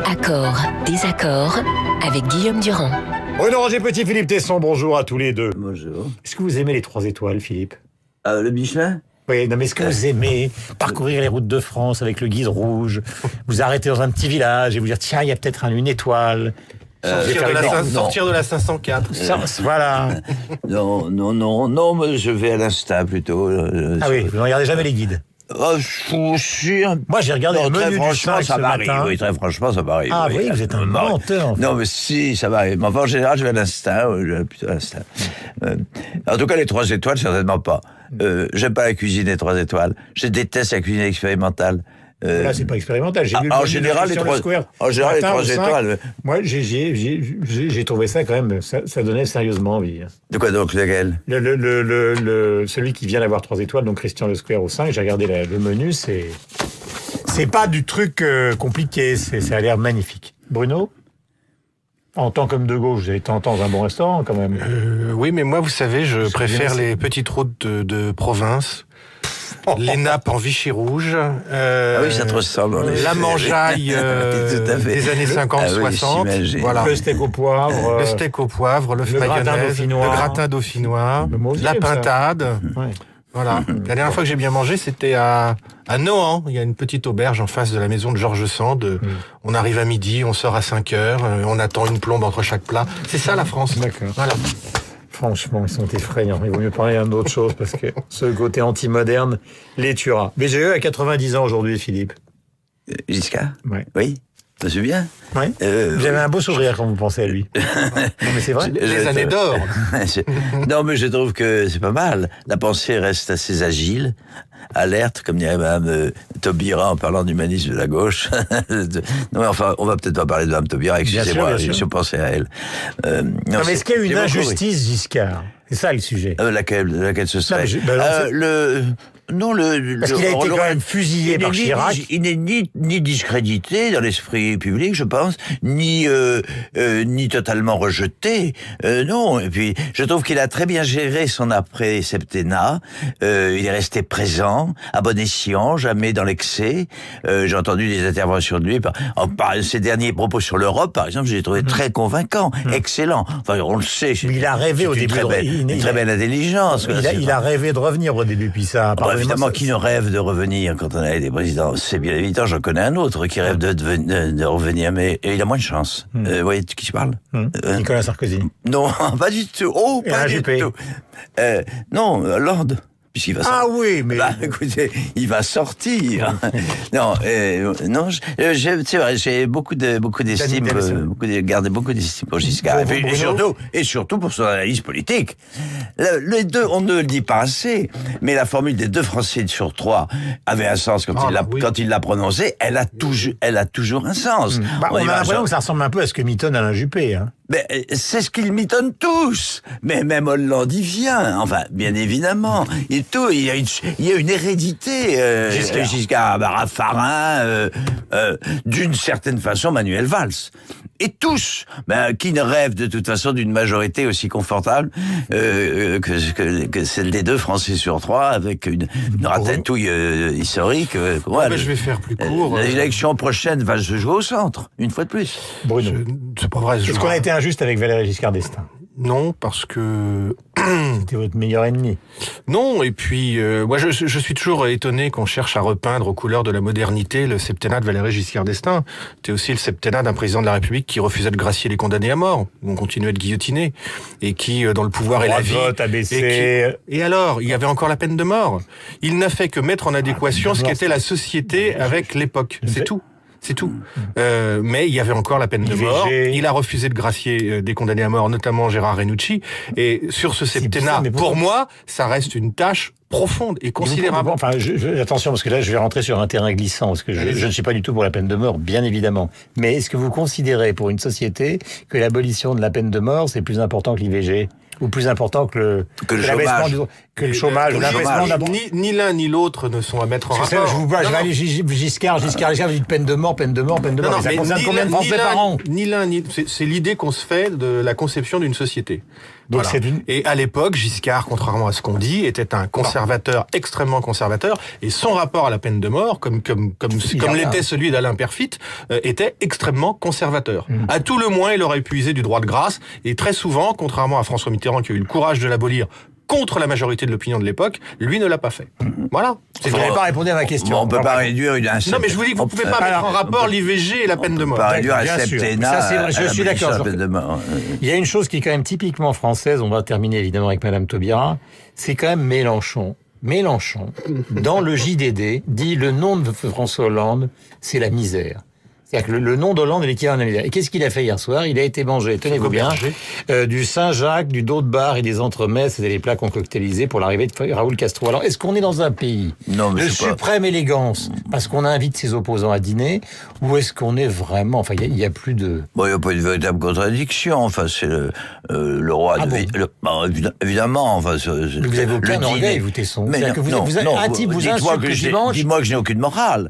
Accord, désaccord, avec Guillaume Durand. Bruno Roger Petit, Philippe Tesson, bonjour à tous les deux. Bonjour. Est-ce que vous aimez les 3 étoiles, Philippe? Le Michelin? Oui, non, mais est-ce que vous aimez parcourir les routes de France avec le guide rouge, vous arrêter dans un petit village et vous dire, tiens, il y a peut-être une étoile. Sortir de la 504. Voilà. Non, mais je vais à l'instinct plutôt. Ah oui, vous ne regardez jamais les guides. Moi, j'ai regardé le menu du 5 ce matin. Oui, très franchement, ça m'arrive. Ah oui, vous êtes un menteur. En fait. Non, mais si, ça m'arrive. Mais enfin, en général, je vais à l'instinct. Je vais plutôt à l'instinct. En tout cas, les 3 étoiles, certainement pas. J'aime pas la cuisine des 3 étoiles. Je déteste la cuisine expérimentale. Là, c'est pas expérimental. J'ai vu en général, les 3 étoiles. Moi, j'ai trouvé ça quand même, ça donnait sérieusement envie. De quoi donc, lequel? Celui qui vient d'avoir 3 étoiles, donc Christian Le Square au 5, j'ai regardé le menu, c'est pas du truc compliqué, ça a l'air magnifique. Bruno? En tant qu'homme de gauche, vous avez temps en temps dans un bon restaurant quand même. Oui, mais moi, vous savez, je préfère les petites routes de province. Les nappes en Vichy rouge. Ah oui, ça te ressemble. La mangeaille des années 50-60. Oui, voilà. Le steak au poivre. Le steak au poivre, le mayonnaise, le gratin dauphinois, la pintade. Ouais. Voilà. La dernière fois que j'ai bien mangé, c'était à Nohant. Il y a une petite auberge en face de la maison de Georges Sand. On arrive à midi, on sort à 5 heures, on attend une plombe entre chaque plat. C'est ça la France. D'accord. Voilà. Franchement, ils sont effrayants. Il vaut mieux parler d'autre chose parce que ce côté anti-moderne les tuera. BGE a 90 ans aujourd'hui, Philippe. Giscard? Ouais. Oui. Ça se bien? Ouais. Vous avez un beau sourire quand vous pensez à lui. Non, mais c'est vrai. Les années d'or. Non, mais je trouve que c'est pas mal. La pensée reste assez agile, alerte, comme dirait Mme Taubira en parlant d'humanisme de la gauche. Non, mais enfin, on va peut-être pas parler de Mme Taubira, excusez-moi, je pensais à elle. Non, mais est-ce qu'il y a une injustice, Giscard? C'est ça le sujet. Laquelle ce serait? Parce qu'il a été quand même fusillé par Chirac. Il n'est ni discrédité dans l'esprit public, je pense, ni totalement rejeté. Non. Et puis, je trouve qu'il a très bien géré son après-septennat. Il est resté présent, à bon escient, jamais dans l'excès. J'ai entendu des interventions de lui. Par ses derniers propos sur l'Europe, par exemple, je l'ai trouvé très convaincant, excellent. Enfin, on le sait. Il a rêvé au début. Une très belle intelligence. Il a rêvé de revenir au début, puis ça. Évidemment, qui ne rêve de revenir quand on a été président? C'est bien évident, j'en connais un autre qui rêve de revenir, mais il a moins de chance. Vous voyez de qui je parle? Nicolas Sarkozy. Non, pas du tout. Oh, pas du tout. Non, Hollande. Puisqu'il va sortir. Ah oui, mais... écoutez, il va sortir. Non, c'est vrai, j'ai beaucoup d'estime, gardé beaucoup d'estime pour Giscard. Et surtout pour son analyse politique. Les deux, on ne le dit pas assez, mais la formule des 2 Français sur 3 avait un sens quand il l'a prononcée. Elle a toujours un sens. On a l'impression que ça ressemble un peu à ce que mitonne Alain Juppé, hein. Mais c'est ce qu'ils mitonnent tous. Mais même Hollande y vient. Enfin, bien évidemment. Et tout, il y a une hérédité. Giscard, Raffarin, d'une certaine façon, Manuel Valls. Et tous, qui ne rêvent de toute façon d'une majorité aussi confortable que celle des 2 Français sur 3, avec une ratatouille historique. Je vais faire plus court. L'élection prochaine va se jouer au centre, une fois de plus. Bruno. C'est pas vrai. Est-ce qu'on a été injuste avec Valéry Giscard d'Estaing? Non, parce que... C'était votre meilleur ennemi. Non, et puis, moi je suis toujours étonné qu'on cherche à repeindre aux couleurs de la modernité le septennat de Valéry Giscard d'Estaing. C'était aussi le septennat d'un président de la République qui refusait de gracier les condamnés à mort, où on continuait de guillotiner, et qui, dans le pouvoir et la vie... Et alors, il y avait encore la peine de mort. Il n'a fait que mettre en adéquation ce qu'était la société avec l'époque. C'est tout. C'est tout. Mais il y avait encore la peine de mort. Il a refusé de gracier des condamnés à mort, notamment Gérard Renucci. Et sur ce septennat, pour moi, ça reste une tâche profonde et considérable. Enfin, attention, parce que là, je vais rentrer sur un terrain glissant, parce que je ne suis pas du tout pour la peine de mort, bien évidemment. Mais est-ce que vous considérez, pour une société, que l'abolition de la peine de mort, c'est plus important que l'IVG? Ou plus important que le chômage. que le chômage, l'affaissement d'abord. Ni l'un ni l'autre ne sont à mettre en rapport. Je vais aller Giscard, vous dites peine de mort. Non, ça concerne combien de Français par an? Ni l'un, c'est l'idée qu'on se fait de la conception d'une société. Donc voilà. Et à l'époque, Giscard, contrairement à ce qu'on dit, était un conservateur, extrêmement conservateur, et son rapport à la peine de mort, comme l'était celui d'Alain Perfit, était extrêmement conservateur. À tout le moins, il aurait pu user du droit de grâce, et très souvent, contrairement à François Mitterrand qui a eu le courage de l'abolir contre la majorité de l'opinion de l'époque, lui ne l'a pas fait. Voilà. Vous n'avez pas répondu à ma question. On ne peut pas réduire Non, mais je vous dis que vous ne pouvez pas mettre en rapport l'IVG et la peine de mort. On peut pas réduire un septennat. Je suis d'accord. Il y a une chose qui est quand même typiquement française, on va terminer évidemment avec Madame Taubira, c'est quand même Mélenchon. Mélenchon, dans le JDD, dit le nom de François Hollande, c'est la misère. C'est-à-dire que le nom d'Hollande est l'équivalent de la misère. Et qu'est-ce qu'il a fait hier soir? Il a été mangé, tenez-vous bien, du Saint-Jacques, du dos de bar et des entremets, c'était les plats concoctélisés pour l'arrivée de Raoul Castro. Alors, est-ce qu'on est dans un pays de suprême élégance, parce qu'on invite ses opposants à dîner, ou est-ce qu'on est vraiment... Enfin, il y a plus de... Bon, il n'y a pas une véritable contradiction. Enfin, c'est le roi... évidemment, enfin... Vous avez aucun orgueil, vous, Tesson. Mais un type vous insulte le dimanche... Dis-moi que je n'ai aucune morale.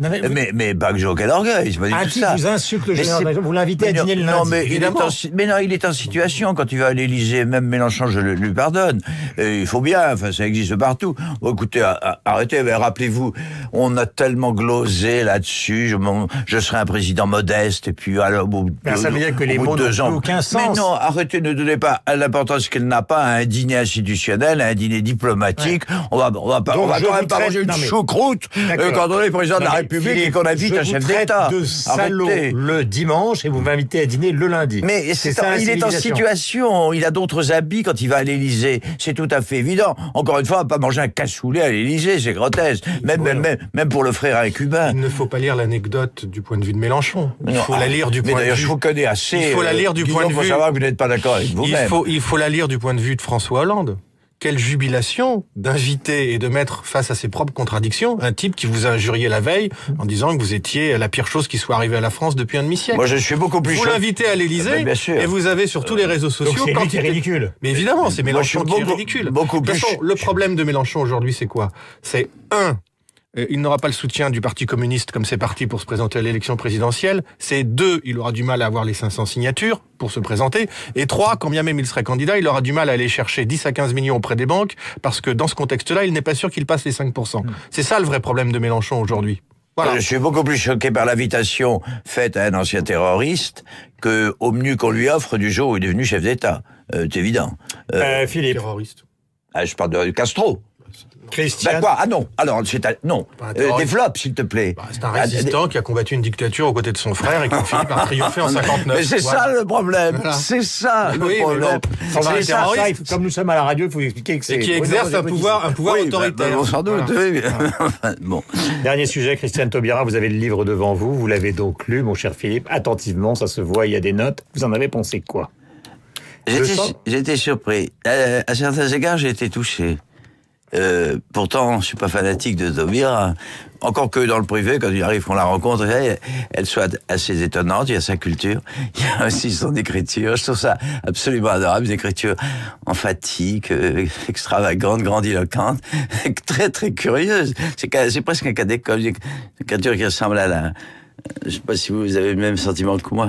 Mais pas que j'ai aucun orgueil, c'est pas du tout ça. Vous insulte le général, vous l'invitez à dîner le lundi. Non, mais il est en situation, quand il va à l'Élysée, même Mélenchon, je lui pardonne. Et il faut bien, enfin, ça existe partout. Bon, écoutez, arrêtez, mais rappelez-vous, on a tellement glosé là-dessus, je serai un président modeste, et puis, alors, ça veut dire que les mots n'ont aucun sens. Mais non, arrêtez, ne donnez pas l'importance qu'elle n'a pas à un dîner institutionnel, à un dîner diplomatique. Ouais. On va quand même pas manger une choucroute quand on est président de la République et qu'on invite un chef d'État. Le dimanche et vous m'invitez à dîner le lundi. Mais il est en situation, il a d'autres habits quand il va à l'Élysée. C'est tout à fait évident. Encore une fois, on va pas manger un cassoulet à l'Élysée, c'est grotesque. Même pour le frère un cubain. Il ne faut pas lire l'anecdote du point de vue de Mélenchon. Il faut la lire du point de vue. D'ailleurs, je vous connais assez. Il faut la lire du point de vue. Pour savoir que vous n'êtes pas d'accord avec vous-même. Il faut la lire du point de vue de François Hollande. Quelle jubilation d'inviter et de mettre face à ses propres contradictions un type qui vous a injurié la veille en disant que vous étiez la pire chose qui soit arrivée à la France depuis un demi-siècle. Moi, je suis beaucoup plus... Vous l'invitez à l'Élysée et vous avez sur tous les réseaux sociaux... Donc c'est ridicule. Mais évidemment, c'est Mélenchon qui est ridicule. De toute façon, le problème de Mélenchon aujourd'hui, c'est quoi? C'est il n'aura pas le soutien du Parti communiste comme c'est parti pour se présenter à l'élection présidentielle. C'est 2, il aura du mal à avoir les 500 signatures pour se présenter. Et 3, quand bien même il serait candidat, il aura du mal à aller chercher 10 à 15 millions auprès des banques parce que dans ce contexte-là, il n'est pas sûr qu'il passe les 5%. C'est ça le vrai problème de Mélenchon aujourd'hui. Voilà. Je suis beaucoup plus choqué par l'invitation faite à un ancien terroriste que au menu qu'on lui offre du jour où il est devenu chef d'État. C'est évident. Philippe. Terroriste. Je parle de Castro. Christian. Ben quoi? Ah non. Alors, non. Développe, s'il te plaît. C'est un résistant qui a combattu une dictature aux côtés de son frère et qui a fini par triompher en 59. Mais c'est ça le problème. Voilà. C'est ça le problème. C'est ça, comme nous sommes à la radio, il faut expliquer que c'est... Et qui exerce un pouvoir autoritaire. Sans doute, oui. Bon. Dernier sujet, Christiane Taubira, vous avez le livre devant vous. Vous l'avez donc lu, mon cher Philippe, attentivement, ça se voit, il y a des notes. Vous en avez pensé quoi? J'ai été surpris. À certains égards, j'ai été touché. Pourtant, je suis pas fanatique de Taubira. Encore que dans le privé, quand il arrive qu'on la rencontre, elle soit assez étonnante. Il y a sa culture, il y a aussi son écriture. Je trouve ça absolument adorable, une écriture emphatique, extravagante, grandiloquente, très très curieuse. C'est presque un cas d'école, une écriture qui ressemble à la... Je sais pas si vous avez le même sentiment que moi.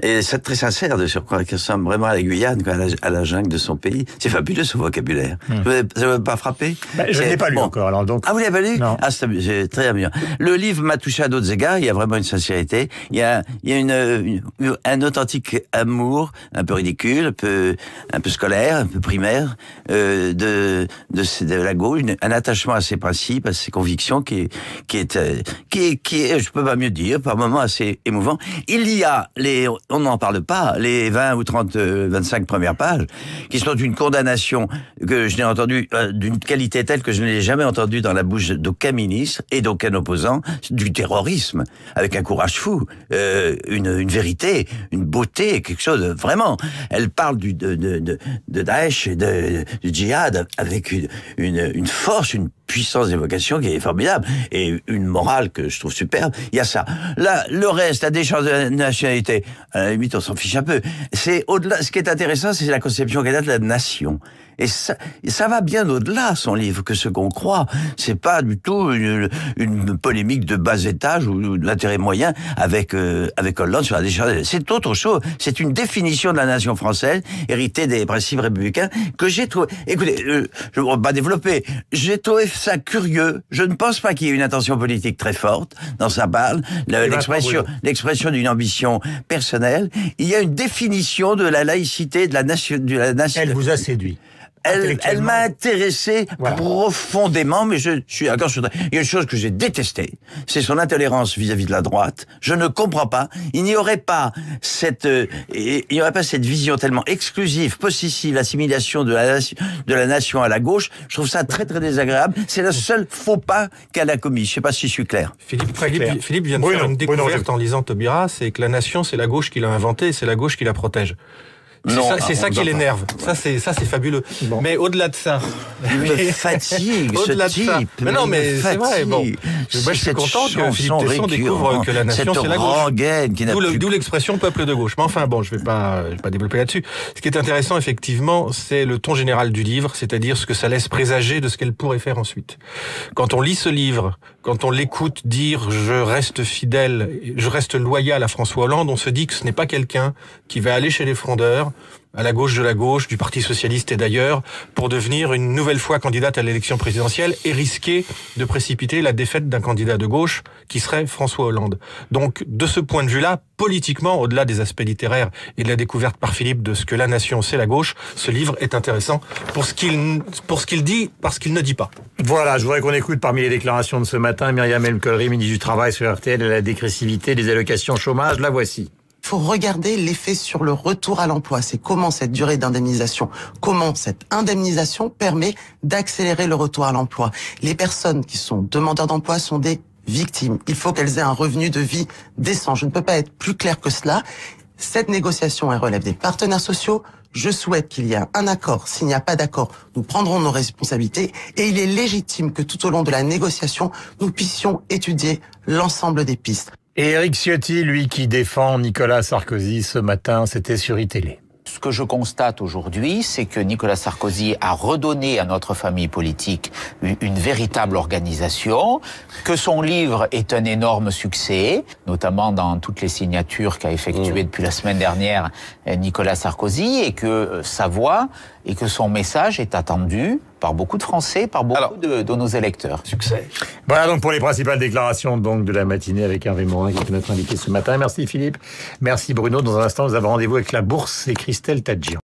Et c'est très sincère de surcroît, qui ressemble vraiment à la Guyane, quoi, à la jungle de son pays. C'est fabuleux ce vocabulaire. Ça ne m'a pas frappé? Je ne l'ai pas lu encore. Alors donc... Ah, vous l'avez pas lu? Non. Ah, c'est très amusant. Le livre m'a touché à d'autres égards. Il y a vraiment une sincérité. Il y a un authentique amour, un peu ridicule, un peu scolaire, un peu primaire, de la gauche, un attachement à ses principes, à ses convictions, qui est, je peux pas mieux dire, par moments assez émouvant. Il y a on n'en parle pas, les 20 ou 30, 25 premières pages, qui sont une condamnation que je n'ai entendue d'une qualité telle que je ne l'ai jamais entendue dans la bouche d'aucun ministre et d'aucun opposant, du terrorisme, avec un courage fou, une vérité, une beauté, quelque chose de vraiment. Elle parle de Daesh et du djihad avec une force, une puissance d'évocation qui est formidable et une morale que je trouve superbe. Il y a ça. Là, le reste, la déchéance de la nationalité, à la limite, on s'en fiche un peu. C'est au-delà. Ce qui est intéressant, c'est la conception qu'elle a de la nation. Et ça va bien au-delà, son livre, que ce qu'on croit. C'est pas du tout une polémique de bas étage ou de l'intérêt moyen avec Hollande sur la décharge. C'est autre chose. C'est une définition de la nation française, héritée des principes républicains, que j'ai trouvé... Écoutez, je ne vais pas développer. J'ai trouvé ça curieux. Je ne pense pas qu'il y ait une intention politique très forte dans sa parle. L'expression d'une ambition personnelle. Il y a une définition de la laïcité, de la nation. Elle vous a séduit. Elle m'a intéressé profondément, mais je suis d'accord sur... Il y a une chose que j'ai détestée, c'est son intolérance vis-à-vis de la droite. Je ne comprends pas. Il n'y aurait pas cette vision tellement exclusive, possessive, l'assimilation de la nation à la gauche. Je trouve ça très très désagréable. C'est le seul faux pas qu'elle a commis. Je sais pas si je suis clair. Philippe vient de faire une découverte en lisant Taubira, c'est que la nation, c'est la gauche qui l'a inventée, et c'est la gauche qui la protège. C'est ça qui l'énerve. Ça, c'est fabuleux. Bon. Mais au-delà de ça. Il me fatigue, ce type. Mais non, mais c'est vrai. Bon. Moi, je suis content que Philippe Tesson découvre que la nation, c'est la gauche. D'où l'expression peuple de gauche. Mais enfin, bon, je vais pas développer là-dessus. Ce qui est intéressant, effectivement, c'est le ton général du livre, c'est-à-dire ce que ça laisse présager de ce qu'elle pourrait faire ensuite. Quand on lit ce livre, quand on l'écoute dire « je reste fidèle, je reste loyal à François Hollande », on se dit que ce n'est pas quelqu'un qui va aller chez les frondeurs, à la gauche de la gauche, du Parti socialiste et d'ailleurs, pour devenir une nouvelle fois candidate à l'élection présidentielle et risquer de précipiter la défaite d'un candidat de gauche qui serait François Hollande. Donc, de ce point de vue-là, politiquement, au-delà des aspects littéraires et de la découverte par Philippe de ce que la nation, c'est la gauche, ce livre est intéressant pour ce qu'il dit, parce qu'il ne dit pas. Voilà, je voudrais qu'on écoute parmi les déclarations de ce matin Myriam El Khomri, ministre du Travail sur RTL, et la dégressivité des allocations chômage. La voici. Il faut regarder l'effet sur le retour à l'emploi. C'est comment cette durée d'indemnisation, comment cette indemnisation permet d'accélérer le retour à l'emploi. Les personnes qui sont demandeurs d'emploi sont des victimes. Il faut qu'elles aient un revenu de vie décent. Je ne peux pas être plus clair que cela. Cette négociation, elle relève des partenaires sociaux. Je souhaite qu'il y ait un accord. S'il n'y a pas d'accord, nous prendrons nos responsabilités. Et il est légitime que tout au long de la négociation, nous puissions étudier l'ensemble des pistes. Et Éric Ciotti, lui qui défend Nicolas Sarkozy ce matin, c'était sur iTélé. Ce que je constate aujourd'hui, c'est que Nicolas Sarkozy a redonné à notre famille politique une véritable organisation, que son livre est un énorme succès, notamment dans toutes les signatures qu'a effectuées depuis la semaine dernière Nicolas Sarkozy, et que sa voix et que son message est attendu par beaucoup de Français, par beaucoup de nos électeurs. Succès. Voilà donc pour les principales déclarations donc de la matinée avec Hervé Morin qui était notre invité ce matin. Merci Philippe, merci Bruno. Dans un instant, nous avons rendez-vous avec la Bourse et Christelle Tadjian.